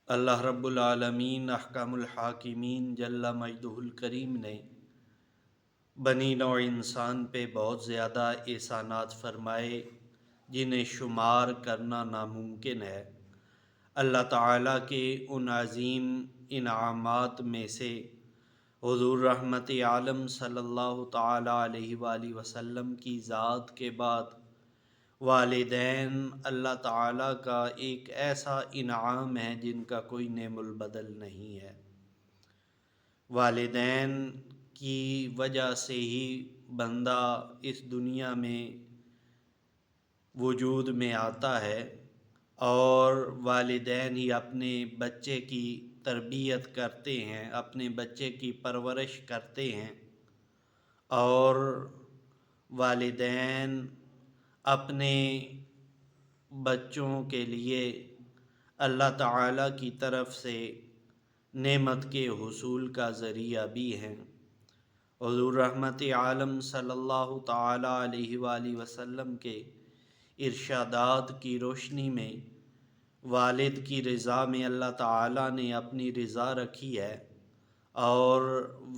اللہ رب العالمین احکم الحاکمین جل مجدہ الکریم نے بنی نوع انسان پہ بہت زیادہ احسانات فرمائے جنہیں شمار کرنا ناممکن ہے۔ اللہ تعالیٰ کے ان عظیم انعامات میں سے حضور رحمت عالم صلی اللہ تعالیٰ علیہ وآلہ وسلم کی ذات کے بعد والدین اللہ تعالیٰ کا ایک ایسا انعام ہے جن کا کوئی نعم البدل نہیں ہے۔ والدین کی وجہ سے ہی بندہ اس دنیا میں وجود میں آتا ہے، اور والدین ہی اپنے بچے کی تربیت کرتے ہیں، اپنے بچے کی پرورش کرتے ہیں، اور والدین اپنے بچوں کے لیے اللہ تعالیٰ کی طرف سے نعمت کے حصول کا ذریعہ بھی ہیں۔ حضور رحمت عالم صلی اللہ تعالیٰ علیہ وآلہ وسلم کے ارشادات کی روشنی میں والد کی رضا میں اللہ تعالیٰ نے اپنی رضا رکھی ہے، اور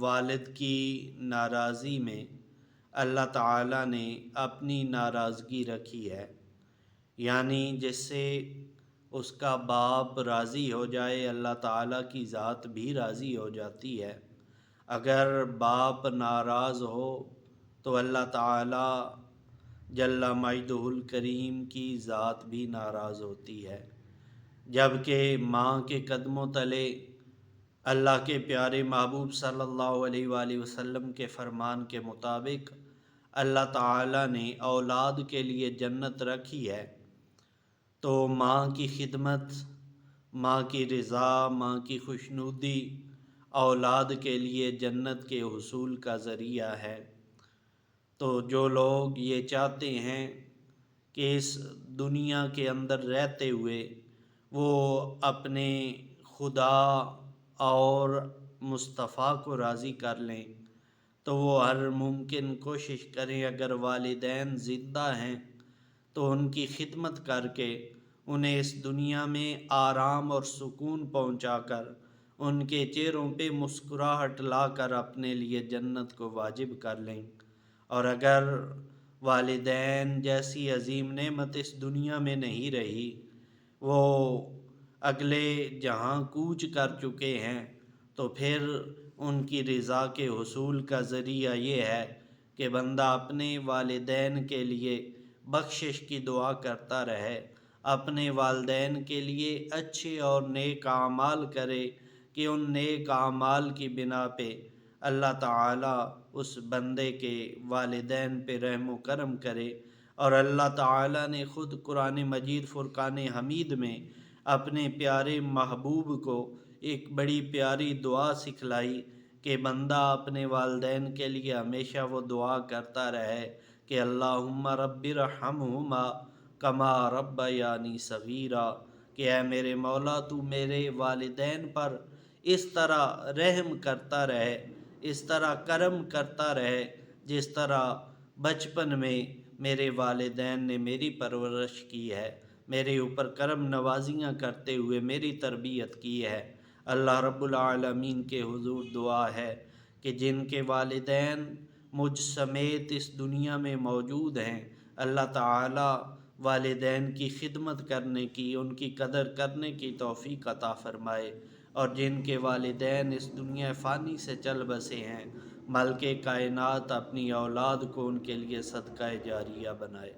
والد کی ناراضی میں اللہ تعالیٰ نے اپنی ناراضگی رکھی ہے۔ یعنی جس سے اس کا باپ راضی ہو جائے اللہ تعالیٰ کی ذات بھی راضی ہو جاتی ہے، اگر باپ ناراض ہو تو اللہ تعالیٰ جل مجدہ الکریم کی ذات بھی ناراض ہوتی ہے۔ جبکہ ماں کے قدموں تلے اللہ کے پیارے محبوب صلی اللہ علیہ وآلہ وسلم کے فرمان کے مطابق اللہ تعالیٰ نے اولاد کے لیے جنت رکھی ہے، تو ماں کی خدمت، ماں کی رضا، ماں کی خوشنودی اولاد کے لیے جنت کے حصول کا ذریعہ ہے۔ تو جو لوگ یہ چاہتے ہیں کہ اس دنیا کے اندر رہتے ہوئے وہ اپنے خدا اور مصطفیٰ کو راضی کر لیں، تو وہ ہر ممکن کوشش کریں، اگر والدین زندہ ہیں تو ان کی خدمت کر کے انہیں اس دنیا میں آرام اور سکون پہنچا کر ان کے چہروں پہ مسکراہٹ لا کر اپنے لیے جنت کو واجب کر لیں۔ اور اگر والدین جیسی عظیم نعمت اس دنیا میں نہیں رہی، وہ اگلے جہاں کوچ کر چکے ہیں، تو پھر ان کی رضا کے حصول کا ذریعہ یہ ہے کہ بندہ اپنے والدین کے لیے بخشش کی دعا کرتا رہے، اپنے والدین کے لیے اچھے اور نیک اعمال کرے کہ ان نیک اعمال کی بنا پہ اللہ تعالیٰ اس بندے کے والدین پہ رحم و کرم کرے۔ اور اللہ تعالیٰ نے خود قرآن مجید فرقان حمید میں اپنے پیارے محبوب کو ایک بڑی پیاری دعا سکھلائی کہ بندہ اپنے والدین کے لیے ہمیشہ وہ دعا کرتا رہے کہ اللہم رب ارحمہما کما ربیانی صغیرا، کہ اے میرے مولا تو میرے والدین پر اس طرح رحم کرتا رہے، اس طرح کرم کرتا رہے جس طرح بچپن میں میرے والدین نے میری پرورش کی ہے، میرے اوپر کرم نوازیاں کرتے ہوئے میری تربیت کی ہے۔ اللہ رب العالمین کے حضور دعا ہے کہ جن کے والدین مجھ سمیت اس دنیا میں موجود ہیں، اللہ تعالیٰ والدین کی خدمت کرنے کی، ان کی قدر کرنے کی توفیق عطا فرمائے، اور جن کے والدین اس دنیا فانی سے چل بسے ہیں، مالک کائنات اپنی اولاد کو ان کے لیے صدقہ جاریہ بنائے۔